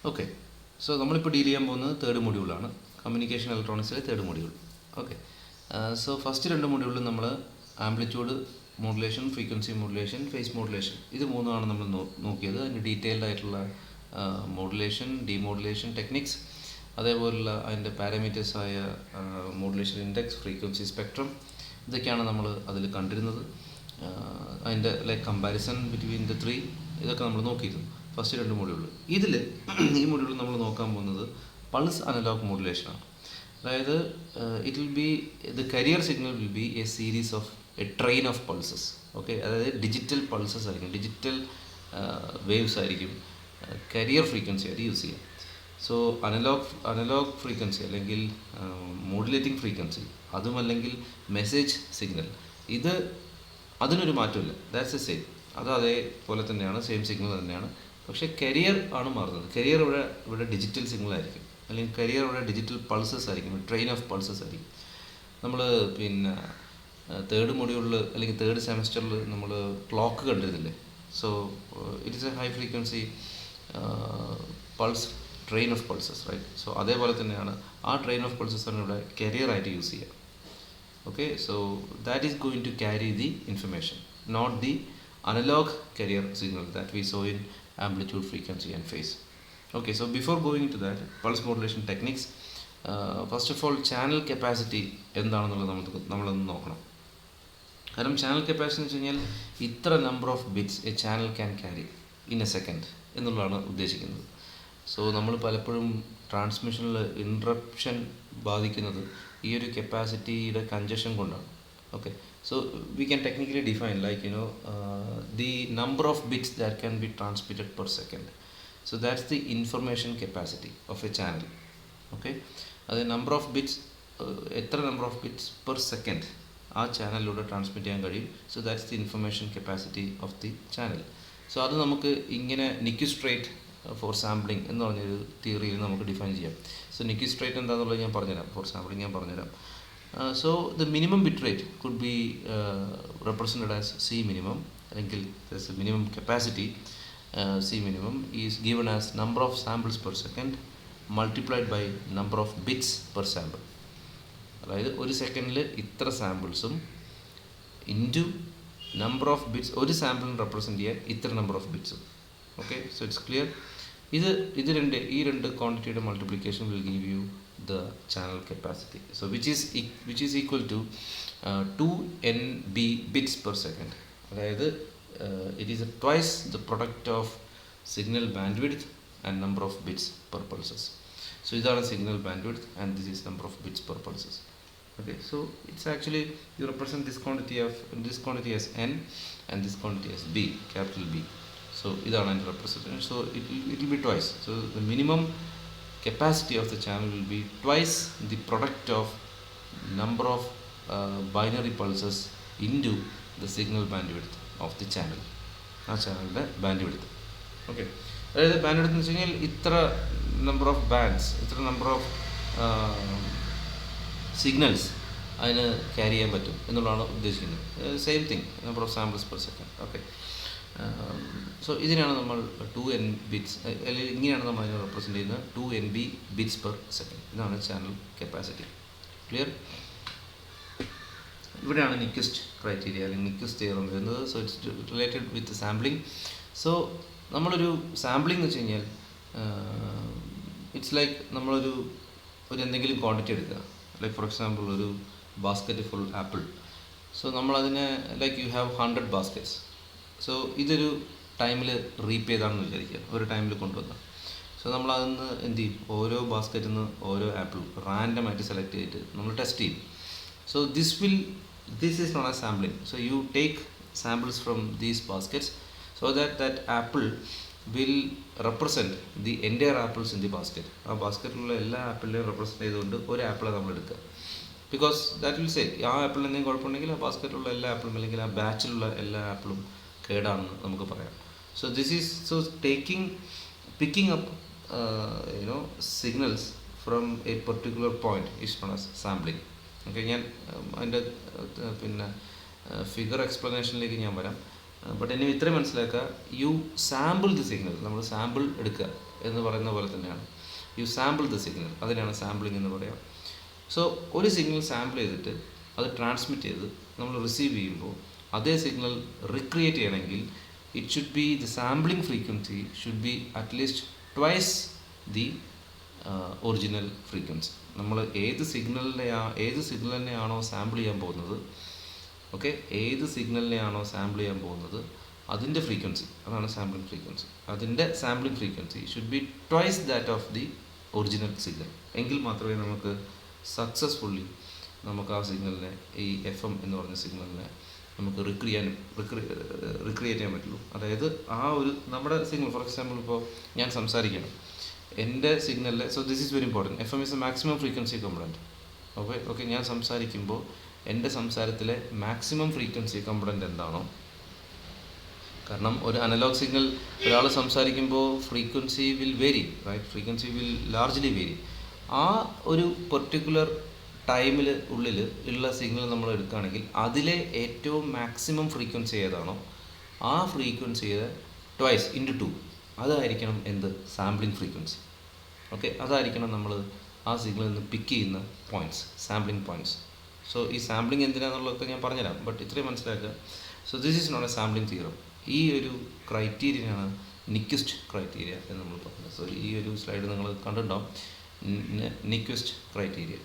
Okay, so we will deal with the third module, communication electronics third module. Okay, so first two module we amplitude modulation, frequency modulation, phase modulation. This is the detailed modulation, demodulation techniques. The parameters modulation index, frequency spectrum. This is the like comparison between the three. This is the first two module. This module we will pulse analog modulation. It will be the carrier signal will be a series of a train of pulses. Okay, digital pulses, digital waves, carrier frequency use. So analog frequency അല്ലെങ്കിൽ modulating frequency അതും അല്ലെങ്കിൽ message signal ഇത് അതിനൊരു മാറ്റമില്ല, that's A same, അത് അതേപോലെ തന്നെയാണ്, same signal തന്നെയാണ്. പക്ഷേ കരിയർ ആണ് മാറുന്നത്. കരിയർ ഇവിടെ ഡിജിറ്റൽ സിഗ്നൽ ആയിരിക്കും, അല്ലെങ്കിൽ കരിയർ ഇവിടെ ഡിജിറ്റൽ പൾസസ് ആയിരിക്കും, ട്രെയിൻ ഓഫ് പൾസസ് ആയിരിക്കും. നമ്മൾ പിന്നെ തേർഡ് മൊഡ്യൂളിൽ അല്ലെങ്കിൽ തേർഡ് സെമസ്റ്ററിൽ നമ്മൾ ക്ലോക്ക് കണ്ടിരുന്നില്ലേ? So it is a high frequency pulse, train of pulses, right? So അതേപോലെ തന്നെയാണ് ആ ട്രെയിൻ ഓഫ് പൾസസ് ആണ് ഇവിടെ കരിയർ ആയിട്ട് യൂസ് ചെയ്യുക. Okay, so that is going to carry the information, not the analog carrier signal that we saw in amplitude, frequency and phase. Okay, so before going into that pulse modulation techniques, first of all channel capacity എന്താണെന്നുള്ളത് നമ്മളൊന്ന് നോക്കണം. കാരണം channel capacity എന്ന് വെച്ച് കഴിഞ്ഞാൽ ഇത്ര number of bits A channel can carry in A second എന്നുള്ളതാണ് ഉദ്ദേശിക്കുന്നത്. സോ നമ്മൾ പലപ്പോഴും ട്രാൻസ്മിഷനിൽ ഇൻട്രപ്ഷൻ ബാധിക്കുന്നത് ഈ ഒരു കപ്പാസിറ്റിയുടെ കഞ്ചഷൻ കൊണ്ടാണ്. Okay, so we can technically define like the number of bits that can be transmitted per second. So that's the information capacity of A channel. Okay, അത് number of bits, എത്ര number of bits per second ആ ചാനലിലൂടെ transmit ചെയ്യാൻ കഴിയും. So that's the information capacity of the channel. So അത് നമുക്ക് ഇങ്ങനെ നിക്യുസ്ട്രേറ്റ് four sampling എന്ന് പറഞ്ഞൊരു തിയറിയിൽ നമുക്ക് ഡിഫൈൻ ചെയ്യാം. സോ നിക്യുസ്ട്രേറ്റ് എന്താണെന്നുള്ളത് ഞാൻ പറഞ്ഞുതരാം, ഫോർ സാമ്പിളിംഗ് ഞാൻ പറഞ്ഞുതരാം. So the minimum bit rate could be represented as C minimum, അല്ലെങ്കിൽ minimum capacity C minimum is given as number of samples per second multiplied by number of bits per sample. അതായത് ഒരു സെക്കൻഡിൽ ഇത്ര സാമ്പിൾസും into number of bits, ഒരു സാമ്പിളിന് represent ചെയ്യാൻ ഇത്ര നമ്പർ ഓഫ് ബിറ്റ്സും. Okay, so it's clear. ഈ രണ്ട് ക്വാണ്ടിറ്റിയുടെ multiplication will give you the channel capacity. So which is equal to 2NB bits per second. അതായത് it is twice the product of signal bandwidth and number of bits per pulses. So ഇതാണ് signal bandwidth and this is number of bits per pulses. Okay, so it's actually you represent this quantity as n and this quantity as b, capital B. So idana representation. So it will be twice. So the minimum capacity of the channel will be twice the product of number of binary pulses into the signal bandwidth of the channel. ആ ചാനലിൻ്റെ bandwidth. Okay, അതായത് bandwidth എന്ന് വെച്ച് കഴിഞ്ഞാൽ ഇത്ര number of bands, ഇത്ര number of signals അതിന് carry ചെയ്യാൻ പറ്റും എന്നുള്ളതാണ് ഉദ്ദേശിക്കുന്നത്. Same thing, number of samples per second. Okay, so ഇതിനാണ് നമ്മൾ 2N ബിറ്റ്സ്, അല്ലെങ്കിൽ ഇങ്ങനെയാണ് നമ്മൾ അതിനെ റെപ്രസെൻറ്റ് ചെയ്യുന്നത്, 2NB ബിറ്റ്സ് പെർ സെക്കൻഡ്. ഇതാണ് ചാനൽ കപ്പാസിറ്റി. ക്ലിയർ? ഇവിടെയാണ് നിക്വസ്റ്റ് ക്രൈറ്റീരിയ അല്ലെങ്കിൽ നിക്വസ്റ്റ് തിയറം വരുന്നത്. So it's related with sampling. So നമ്മളൊരു സാമ്പിളിംഗ് എന്ന് വെച്ച് കഴിഞ്ഞാൽ ഇറ്റ്സ് ലൈക്ക് നമ്മളൊരു എന്തെങ്കിലും ക്വാണ്ടിറ്റി എടുക്കുക. ലൈക്ക് ഫോർ എക്സാമ്പിൾ ഒരു ബാസ്ക്കറ്റ് ഫുൾ ആപ്പിൾ. സോ നമ്മളതിനെ like you have 100 baskets. So ഇതൊരു ടൈമിൽ റീപ്പ് ചെയ്താണെന്ന് വിചാരിക്കുക, ഒരു ടൈമിൽ കൊണ്ടുവന്ന. സോ നമ്മളതിന്ന് എന്ത് ചെയ്യും, ഓരോ ബാസ്ക്കറ്റിൽ നിന്ന് ഓരോ ആപ്പിൾ റാൻഡമായിട്ട് സെലക്ട് ചെയ്തിട്ട് നമ്മൾ ടെസ്റ്റ് ചെയ്യും. So this is not as sampling. So you take samples from these baskets so that apple will represent the entire apples in the basket. ആ ബാസ്ക്കറ്റിലുള്ള എല്ലാ ആപ്പിളിനെയും റെപ്രസെൻറ്റ് ചെയ്തുകൊണ്ട് ഒരു ആപ്പിളെ നമ്മൾ എടുക്കുക. ബിക്കോസ് ദാറ്റ് വിൽ സേ ആ ആപ്പിളിന് എന്തെങ്കിലും കുഴപ്പമുണ്ടെങ്കിൽ ആ ബാസ്ക്കറ്റിലുള്ള എല്ലാ ആപ്പിളും അല്ലെങ്കിൽ ആ ബാച്ചിലുള്ള എല്ലാ ആപ്പിളും കേടാണെന്ന് നമുക്ക് പറയാം. So this is picking up signals from A particular point is known as sampling. Okay, ഞാൻ അതിൻ്റെ പിന്നെ ഫിഗർ എക്സ്പ്ലനേഷനിലേക്ക് ഞാൻ വരാം. ബട്ട് ഇനി ഇത്രയും മനസ്സിലാക്കുക, യു സാമ്പിൾ ദി സിഗ്നൽ. നമ്മൾ സാമ്പിൾ എടുക്കുക എന്ന് പറയുന്ന പോലെ തന്നെയാണ്. യു സാമ്പിൾ ദി സിഗ്നൽ, അതിനാണ് സാമ്പിളിംഗ് എന്ന് പറയാം. സോ ഒരു സിഗ്നൽ സാമ്പിൾ ചെയ്തിട്ട് അത് ട്രാൻസ്മിറ്റ് ചെയ്ത് നമ്മൾ റിസീവ് ചെയ്യുമ്പോൾ അതേ സിഗ്നൽ റിക്രിയേറ്റ് ചെയ്യണമെങ്കിൽ it should be the sampling frequency should be at least twice the original frequency. നമ്മൾ ഏത് സിഗ്നലിനെയാണോ സാമ്പിൾ ചെയ്യാൻ പോകുന്നത്, ഓക്കെ, ഏത് സിഗ്നലിനെയാണോ സാമ്പിൾ ചെയ്യാൻ പോകുന്നത് അതിൻ്റെ ഫ്രീക്വൻസി, അതാണ് സാമ്പിളിംഗ് ഫ്രീക്വൻസി. അതിൻ്റെ sampling frequency should be twice that of the original signal. എങ്കിൽ മാത്രമേ നമുക്ക് സക്സസ്ഫുള്ളി നമുക്ക് ആ സിഗ്നലിനെ, ഈ FM എന്ന് പറഞ്ഞ സിഗ്നലിനെ നമുക്ക് റിക്രിയേറ്റ് ചെയ്യാൻ പറ്റുള്ളൂ. അതായത് ആ ഒരു നമ്മുടെ സിഗ്നൽ, ഫോർ എക്സാമ്പിൾ ഇപ്പോൾ ഞാൻ സംസാരിക്കണം, എൻ്റെ സിഗ്നലിൽ, so this is very important, FM is A maximum frequency component. Okay, ഞാൻ സംസാരിക്കുമ്പോൾ എൻ്റെ സംസാരത്തിലെ മാക്സിമം ഫ്രീക്വൻസി കമ്പോണൻറ്റ് എന്താണോ, കാരണം ഒരു അനലോഗ് സിഗ്നൽ ഒരാൾ സംസാരിക്കുമ്പോൾ frequency will vary, right, frequency will largely vary. ആ ഒരു പെർട്ടിക്കുലർ ടൈമിൽ ഉള്ളിൽ ഉള്ള സിഗ്നൽ നമ്മൾ എടുക്കുകയാണെങ്കിൽ അതിലെ ഏറ്റവും മാക്സിമം ഫ്രീക്വൻസി ഏതാണോ ആ ഫ്രീക്വൻസിയുടെ ട്വൈസ് ഇൻറ്റു 2 അതായിരിക്കണം എന്ത്, സാമ്പിളിംഗ് ഫ്രീക്വൻസി. ഓക്കെ, അതായിരിക്കണം നമ്മൾ ആ സിഗ്നലിൽ നിന്ന് പിക്ക് ചെയ്യുന്ന പോയിൻറ്റ്സ്, സാമ്പിളിംഗ് പോയിൻറ്റ്സ്. സോ ഈ സാമ്പിളിംഗ് എന്തിനാണെന്നുള്ളതൊക്കെ ഞാൻ പറഞ്ഞുതരാം, ബട്ട് ഇത്രയും മനസ്സിലാക്കുക. So this is not a sampling theorem. ഈ ഒരു ക്രൈറ്റീരിയനാണ് നിക്വിസ്റ്റ് ക്രൈറ്റീരിയ എന്ന് നമ്മൾ പറയുന്നത്. സോ ഈ ഒരു സ്ലൈഡ് നിങ്ങൾ കണ്ടിട്ടുണ്ടാവും, Nyquist criteria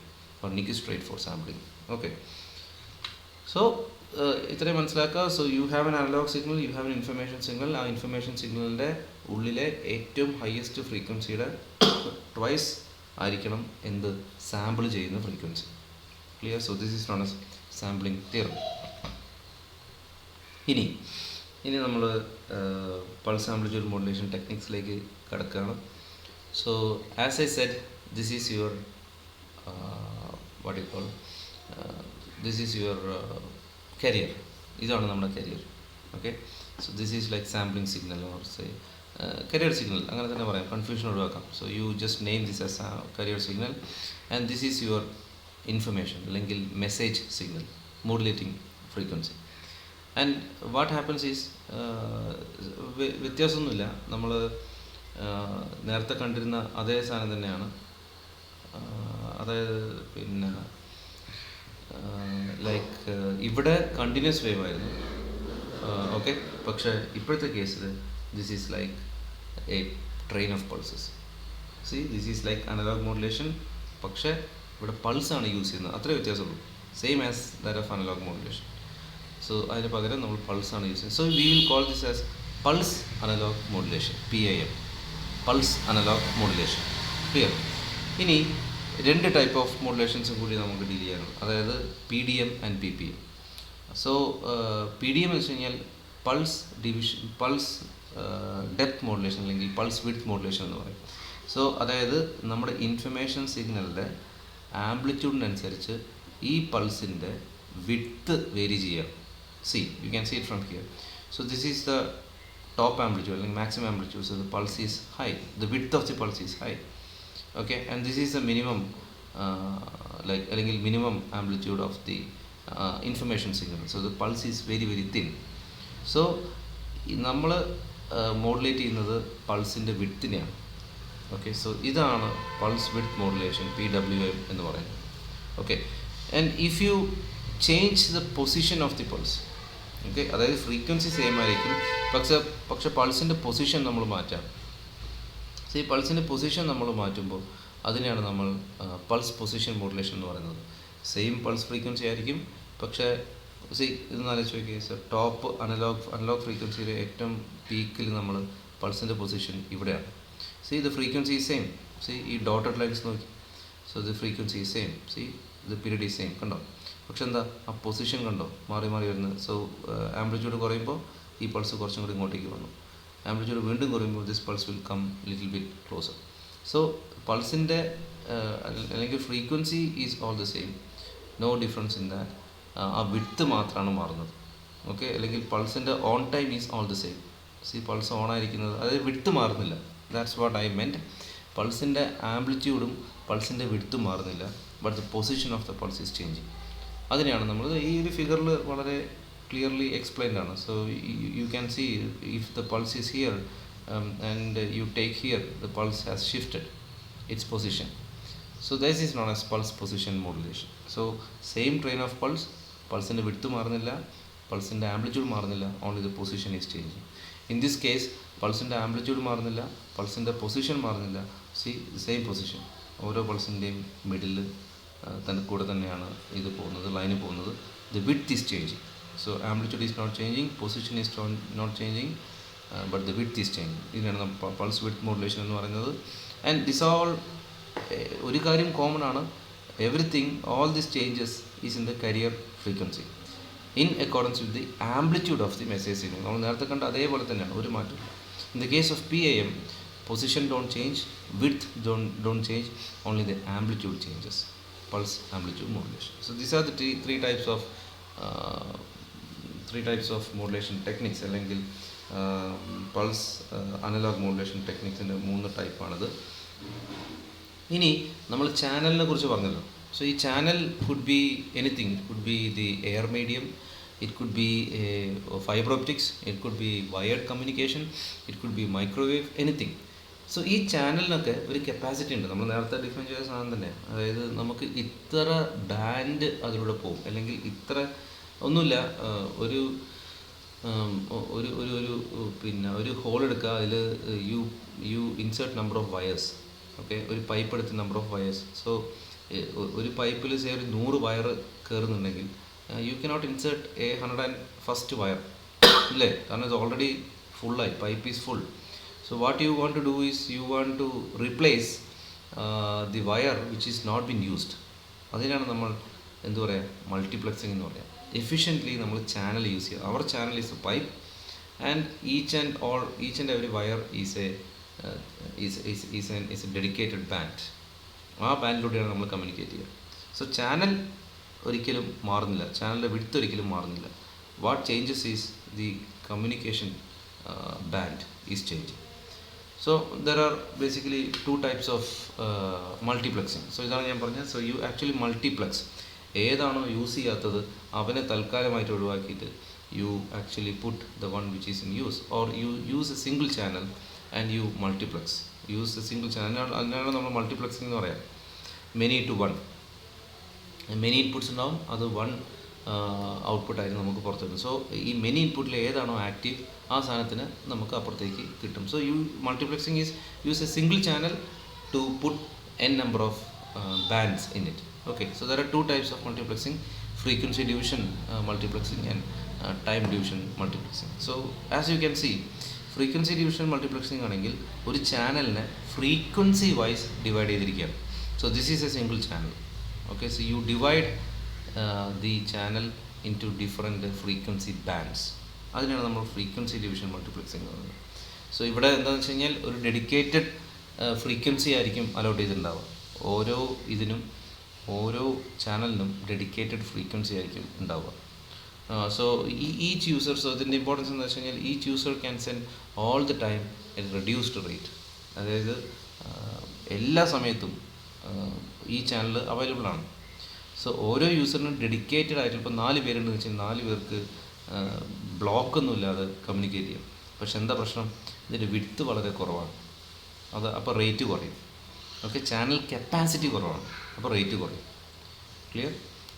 or Nyquist rate for sampling. Okay, so ഇത്രയും മനസ്സിലാക്കുക. So you have an analogue signal, you have an information signal. ആ ഇൻഫർമേഷൻ സിഗ്നലിൻ്റെ ഉള്ളിലെ ഏറ്റവും ഹയസ്റ്റ് ഫ്രീക്വൻസിയുടെ ട്വൈസ് ആയിരിക്കണം എന്ത്, സാമ്പിൾ ചെയ്യുന്ന frequency. Clear? So this is known as sampling theorem. ഇനി നമ്മൾ പൾസ് ആംപ്ലിറ്റ്യൂഡ് മോഡുലേഷൻ ടെക്നിക്സിലേക്ക് കടക്കുകയാണ്. So as I said, this is your what you call, this is your carrier. ഇതാണ് നമ്മുടെ career. Okay, so this is like sampling signal or say carrier signal, അങ്ങനെ തന്നെ പറയാം, confusion ഒഴിവാക്കാം. So you just name this as carrier signal and this is your information അല്ലെങ്കിൽ message signal, modulating frequency. And what happens is, വ്യത്യാസമൊന്നുമില്ല, നമ്മൾ നേരത്തെ കണ്ടിരുന്ന അതേ സാധനം തന്നെയാണ്. അതായത് പിന്നെ ലൈക്ക് ഇവിടെ കണ്ടിന്യൂസ് വേവ് ആയിരുന്നു, ഓക്കെ, പക്ഷേ ഇപ്പോഴത്തെ കേസിൽ this is like a train of pulses. See, this is like analogue modulation, പക്ഷേ ഇവിടെ പൾസാണ് യൂസ് ചെയ്യുന്നത്, അത്രേ വ്യത്യാസമുള്ളൂ. Same as that of analogue modulation. So അതിന് പകരം നമ്മൾ പൾസാണ് യൂസ് ചെയ്യുന്നത്. So we will call this as pulse analogue modulation, PAM, pulse analogue modulation. Clear? ഇനി രണ്ട് ടൈപ്പ് ഓഫ് മോഡുലേഷൻസും കൂടി നമുക്ക് ഡീൽ ചെയ്യാനുണ്ട്, അതായത് PDM and PPM. So PDM എന്ന് വെച്ച് കഴിഞ്ഞാൽ പൾസ് ഡെപ്ത് മോഡുലേഷൻ അല്ലെങ്കിൽ പൾസ് വിഡ്ത്ത് മോഡുലേഷൻ എന്ന് പറയും. സോ അതായത് നമ്മുടെ ഇൻഫർമേഷൻ സിഗ്നലിൻ്റെ ആംപ്ലിറ്റ്യൂഡിനനുസരിച്ച് ഈ പൾസിൻ്റെ വിഡ്ത്ത് വേരി ചെയ്യുക. See, you can see it from here. So this is the top amplitude, like maximum amplitude. So the pulse is high, the width of the pulse is high. Okay, and this is the minimum, like minimum amplitude of the information signal. So the pulse is very very thin. So നമ്മൾ modulate ചെയ്യുന്നത് പൾസിൻ്റെ വിഡ്ത്തിനെയാണ്. Okay, so ഇതാണ് pulse width modulation, PWM എന്ന് പറയുന്നത്. Okay, and if you change the position of the pulse, okay, അതായത് frequency same ആയിരിക്കും, പക്ഷെ പൾസിൻ്റെ position നമ്മൾ മാറ്റാം. സോ ഈ പൾസിൻ്റെ പൊസിഷൻ നമ്മൾ മാറ്റുമ്പോൾ അതിനെയാണ് നമ്മൾ പൾസ് പൊസിഷൻ മോഡുലേഷൻ എന്ന് പറയുന്നത്. സെയിം പൾസ് ഫ്രീക്വൻസി ആയിരിക്കും, പക്ഷേ ഇതെന്ന് ആലോചിച്ച് നോക്കിയേ, സോ ടോപ്പ് അനലോഗ് ഫ്രീക്വൻസിയിലെ ഏറ്റവും പീക്കിൽ നമ്മൾ പൾസിൻ്റെ പൊസിഷൻ ഇവിടെയാണ്. The frequency is same. ഈ ഡോട്ടഡ് ലൈൻസ് നോക്കി, so the frequency is same. The period is same, കണ്ടോ? പക്ഷെ എന്താ, ആ പൊസിഷൻ കണ്ടോ മാറി മാറി വരുന്നത്. സോ ആംപ്ലിറ്റ്യൂഡ് കുറയുമ്പോൾ ഈ പൾസ് കുറച്ചും കൂടി ഇങ്ങോട്ടേക്ക് വന്നു, ആംപ്ലിറ്റ്യൂഡ് വീണ്ടും കുറയുമ്പോൾ this pulse will come little bit closer. So പൾസിൻ്റെ അല്ലെങ്കിൽ frequency is all the same, no difference in that. ആ വിഡ്ത്ത് മാത്രമാണ് മാറുന്നത്. ഓക്കെ, അല്ലെങ്കിൽ പൾസിൻ്റെ on time is all the same. Pulse on ആയിരിക്കുന്നത്, അതായത് വിഡ്ത്ത് മാറുന്നില്ല. That's what I meant. പൾസിൻ്റെ ആംപ്ലിറ്റ്യൂഡും പൾസിൻ്റെ വിഡ്ത്തും മാറുന്നില്ല, but the position of the pulse is changing. അതിനെയാണ് നമ്മൾ ഈ ഒരു ഫിഗറിൽ വളരെ clearly explained ആണ്. So you can see if the pulse is here and you take here, the pulse has shifted its position. So this is known as pulse position modulation. So same train of pulse, പൾസിൻ്റെ width മാറുന്നില്ല, പൾസിൻ്റെ amplitude മാറുന്നില്ല, only the position is changing. In this case പൾസിൻ്റെ amplitude മാറുന്നില്ല, പൾസിൻ്റെ position മാറുന്നില്ല. See same position, ഓരോ പൾസിൻ്റെയും മിഡിൽ തന്നെ കൂടെ തന്നെയാണ് ഇത് പോകുന്നത്, ലൈന് പോകുന്നത്. The width is changing. So amplitude is not changing, position is not changing, but the width is changing. ഇതിനാണ് പൾസ് വിഡ്ത്ത് മോഡുലേഷൻ എന്ന് പറയുന്നത്. ആൻഡ് ദിസ് ഓൾ, ഒരു കാര്യം കോമൺ ആണ്, everything, all these changes is in the carrier frequency in accordance with the amplitude of the message signal. നമ്മൾ നേരത്തെ കണ്ട അതേപോലെ തന്നെയാണ്, ഒരു മാറ്റം. In the case of PAM, position don't change, width don't change, only the amplitude changes, pulse amplitude modulation. So these are the three types of modulation techniques, അല്ലെങ്കിൽ pulse analogue modulation ടെക്നിക്സിൻ്റെ 3 ടൈപ്പാണിത്. ഇനി നമ്മൾ ചാനലിനെ കുറിച്ച് പറഞ്ഞല്ലോ. സോ ഈ channel could be anything. It could be the air medium, it could be fibre optics, it could be wired communication, it could be microwave, anything. So ഈ ചാനലിനൊക്കെ ഒരു capacity ഉണ്ട്. നമ്മൾ നേരത്തെ ഡിഫൈൻ ചെയ്ത സാധനം തന്നെ. അതായത് നമുക്ക് ഇത്ര ബാൻഡ് അതിലൂടെ പോകും, അല്ലെങ്കിൽ ഇത്ര ഒന്നുമില്ല. ഒരു ഒരു ഒരു പിന്നെ ഒരു ഹോൾ എടുക്കുക, അതിൽ you insert number of wires. Okay, ഒരു പൈപ്പ് എടുത്ത് നമ്പർ ഓഫ് വയേഴ്സ്. സോ ഒരു പൈപ്പിൽ സേ ഒരു 100 വയർ കയറുന്നുണ്ടെങ്കിൽ you cannot insert 101st wire, ഇല്ലേ? കാരണം ഇത് ഓൾറെഡി ഫുള്ളായി, pipe is full. So what you want to do is you want to replace the wire which is not been used. അതിനാണ് നമ്മൾ എന്തു പറയുക, മൾട്ടിപ്ലെക്സിംഗ് എന്ന് പറയാം. എഫിഷ്യൻ്റ്ലി നമ്മൾ ചാനൽ യൂസ് ചെയ്യുക. Our channel is a pipe and each and every wire is a dedicated band. ആ ബാൻഡിലൂടെയാണ് നമ്മൾ കമ്മ്യൂണിക്കേറ്റ് ചെയ്യുക. സോ ചാനൽ ഒരിക്കലും മാറുന്നില്ല, ചാനലിൻ്റെ വിഡ്ത്ത് ഒരിക്കലും മാറുന്നില്ല. What changes is the communication band is changing. So there are basically 2 types of multiplexing. So ഇതാണ് ഞാൻ പറഞ്ഞത്. So you actually multiplex. ഏതാണോ യൂസ് ചെയ്യാത്തത് അവനെ തൽക്കാലമായിട്ട് ഒഴിവാക്കിയിട്ട് you actually put the one which is in use, or you use a single channel and you multiplex. Use a single channel. അതിനാണ് നമ്മൾ മൾട്ടിപ്ലെക്സിംഗ് എന്ന് പറയാം. Many to one, many inputs ഉണ്ടാവും, അത് 1 ഔട്ട്പുട്ട് ആയിട്ട് നമുക്ക് പുറത്ത് കിട്ടും. സോ ഈ മെനി ഇൻപുട്ടിൽ ഏതാണോ ആക്റ്റീവ് ആ സാധനത്തിന് നമുക്ക് അപ്പുറത്തേക്ക് കിട്ടും. So multiplexing is use a single channel to put n number of bands in it. Okay, so there are 2 types of multiplexing: frequency division multiplexing and time division multiplexing. So as you can see, frequency division multiplexing ആണെങ്കിൽ ഒരു ചാനലിനെ frequency wise divide ചെയ്തിരിക്കുകയാണ്. So this is a single channel. Okay, so you divide the channel into different frequency bands. അതിനാണ് നമ്മൾ frequency division മൾട്ടിപ്ലെക്സിംഗ് എന്ന് പറയുന്നത്. So ഇവിടെ എന്താണെന്ന് വെച്ച് കഴിഞ്ഞാൽ ഒരു ഡെഡിക്കേറ്റഡ് ഫ്രീക്വൻസി ആയിരിക്കും അലോട്ട് ചെയ്തിട്ടുണ്ടാവുക. ഓരോ ചാനലിനും ഡെഡിക്കേറ്റഡ് ഫ്രീക്വൻസി ആയിരിക്കും ഉണ്ടാവുക. So each user, so ഇതിൻ്റെ ഇമ്പോർട്ടൻസ് എന്ന് വെച്ച് കഴിഞ്ഞാൽ each user can send all the time at reduced rate. അതായത് എല്ലാ സമയത്തും ഈ ചാനൽ അവൈലബിൾ ആണ്. സോ ഓരോ യൂസറിനും ഡെഡിക്കേറ്റഡ് ആയിട്ട് ഇപ്പോൾ 4 പേരുണ്ടെന്ന് വെച്ചാൽ 4 പേർക്ക് ബ്ലോക്കൊന്നുമില്ലാതെ കമ്മ്യൂണിക്കേറ്റ് ചെയ്യാം. പക്ഷെ എന്താ പ്രശ്നം, ഇതിൻ്റെ വിഡ്ത്ത് വളരെ കുറവാണ്. അപ്പോൾ റേറ്റ് കുറയും. ഓക്കെ, ചാനൽ കപ്പാസിറ്റി കുറവാണ്, അപ്പോൾ റേറ്റ് കുറയും. ക്ലിയർ?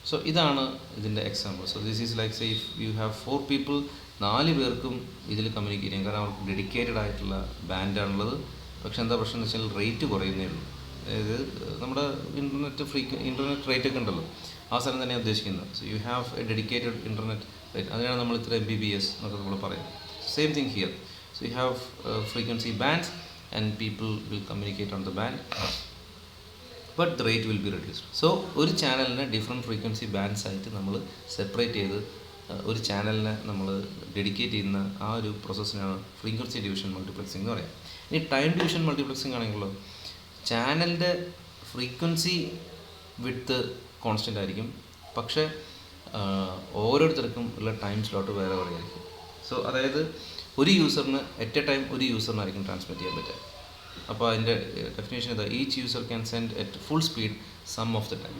സോ ഇതാണ് ഇതിൻ്റെ example. So this is like say if you have 4 people, 4 പേർക്കും ഇതിൽ കമ്മ്യൂണിക്കേറ്റ് ചെയ്യാം. കാരണം അവർക്ക് ഡെഡിക്കേറ്റഡ് ആയിട്ടുള്ള ബാൻഡാണുള്ളത്. പക്ഷെ എന്താ പ്രശ്നം എന്ന് വെച്ചാൽ റേറ്റ് കുറയുന്നേ ഉള്ളൂ. അതായത് നമ്മുടെ ഇൻ്റർനെറ്റ് റേറ്റ് ഒക്കെ ഉണ്ടല്ലോ, ആ സ്ഥലം തന്നെയാണ് ഉദ്ദേശിക്കുന്നത്. So you have A dedicated internet rate. അതിനാണ് നമ്മൾ ഇത്ര Mbps എന്നൊക്കെ നമ്മൾ പറയാം. Same thing here. So you have frequency bands and people will communicate on the band, but the rate will be reduced. So ഒരു ചാനലിനെ ഡിഫറെൻറ്റ് ഫ്രീക്വൻസി ബാൻഡ്സ് ആയിട്ട് നമ്മൾ സെപ്പറേറ്റ് ചെയ്ത് ഒരു ചാനലിനെ നമ്മൾ ഡെഡിക്കേറ്റ് ചെയ്യുന്ന ആ ഒരു പ്രോസസ്സിനാണ് ഫ്രീക്വൻസി ഡിവിഷൻ മൾട്ടിപ്ലെക്സിംഗ് എന്ന് പറയാം. ഇനി ടൈം ഡിവിഷൻ മൾട്ടിപ്ലെക്സിംഗ് ആണെങ്കിലോ ചാനലിൻ്റെ ഫ്രീക്വൻസി വിഡ്ത്ത് കോൺസ്റ്റൻ്റ് ആയിരിക്കും, പക്ഷേ ഓരോരുത്തർക്കും ഉള്ള ടൈം സ്ലോട്ട് വേറെ വേറെ ആയിരിക്കും. സോ അതായത് ഒരു യൂസറിന് അറ്റ് എ ടൈം ഒരു യൂസറിനായിരിക്കും ട്രാൻസ്മിറ്റ് ചെയ്യാൻ പറ്റുക. അപ്പോൾ അതിൻ്റെ ഡെഫിനേഷൻ ഇതാ: each user can send at full speed some of the time.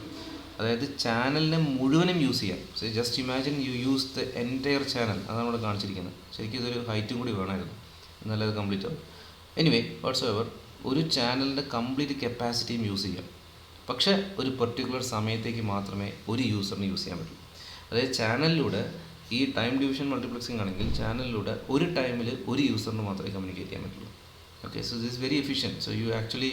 അതായത് ചാനലിനെ മുഴുവനും യൂസ് ചെയ്യാം. So just imagine you use the entire channel. അതാണ് ഇവിടെ കാണിച്ചിരിക്കുന്നത്. ശരിക്കും ഇതൊരു ഹൈറ്റും കൂടി വേണമായിരുന്നു, എന്നാലേ അത് കംപ്ലീറ്റ് ആവും. എനിവേ വാട്ട്സ് എവർ, ഒരു ചാനലിൻ്റെ കംപ്ലീറ്റ് കപ്പാസിറ്റിയും യൂസ് ചെയ്യാം. പക്ഷേ ഒരു പെർട്ടിക്കുലർ സമയത്തേക്ക് മാത്രമേ ഒരു യൂസറിന് യൂസ് ചെയ്യാൻ പറ്റൂ. അതായത് ചാനലിലൂടെ ഈ ടൈം ഡിവിഷൻ മൾട്ടിപ്ലക്സിംഗ് ആണെങ്കിൽ ചാനലിലൂടെ ഒരു ടൈമിൽ ഒരു യൂസറിന് മാത്രമേ കമ്മ്യൂണിക്കേറ്റ് ചെയ്യാൻ പറ്റുള്ളൂ. Okay, so this very efficient. So you actually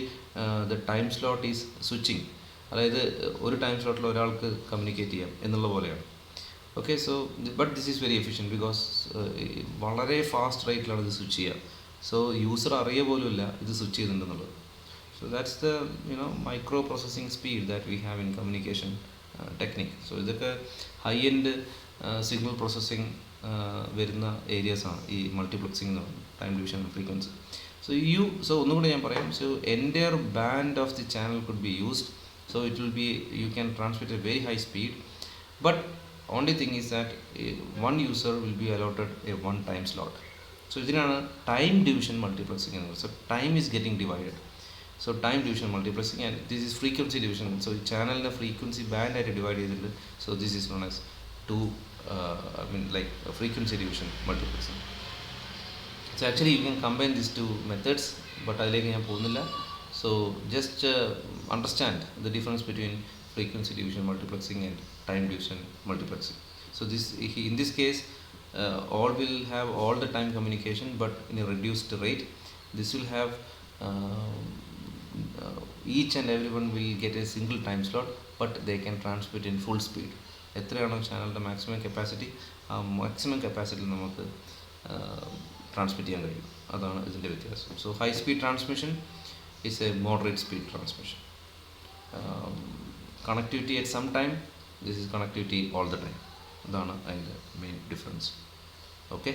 the time slot is switching. അതായത് ഒരു ടൈം സ്ലോട്ടിൽ ഒരാൾക്ക് കമ്മ്യൂണിക്കേറ്റ് ചെയ്യാം എന്നുള്ള പോലെയാണ്. Okay, so but this is very efficient because വളരെ ഫാസ്റ്റ് റേറ്റിലാണ് ഇത് സ്വിച്ച് ചെയ്യുക. സോ യൂസർ അറിയ പോലുമില്ല ഇത് switch ചെയ്തിട്ടുണ്ടെന്നുള്ളത്. So that's the micro processing speed that we have in communication technique. So ഇതൊക്കെ ഹൈ എൻഡ് സിഗ്നൽ പ്രോസസ്സിങ് വരുന്ന ഏരിയാസാണ് ഈ മൾട്ടിപ്ലക്സിംഗ് എന്ന് പറയുന്നത്, ടൈം ഡിവിഷൻ ഫ്രീക്വൻസി. സോ ഒന്നുകൂടെ ഞാൻ പറയാം. So entire band of the channel could be used. So it will be, you can transmit A very high speed, but only thing is that one user will be allotted A one time slot. So ഇതിനാണ് time division multiplexing എന്ന് പറയുന്നത്. So time is getting divided. So time division multiplexing, and this is frequency division. So channel na frequency band ആയിട്ട് divide ചെയ്തിട്ടുണ്ട്. So this is known as frequency division multiplexing. So actually you can combine these two methods, but അതിലേക്ക് ഞാൻ പോകുന്നില്ല. So just understand the difference between frequency division multiplexing and time division multiplexing. So in this case all will have all the time communication, but in a reduced rate. This will have each and everyone will get a single time slot, but they can transmit in full speed. എത്രയാണോ ചാനലിൻ്റെ maximum capacity, ആ maximum കപ്പാസിറ്റിയിൽ നമുക്ക് transmit ചെയ്യാൻ കഴിയും. അതാണ് ഇതിൻ്റെ വ്യത്യാസം. So high speed transmission is a moderate speed transmission. Connectivity at some time, this is connectivity all the time. അതാണ് അതിൻ്റെ മെയിൻ ഡിഫറൻസ്. ഓക്കെ.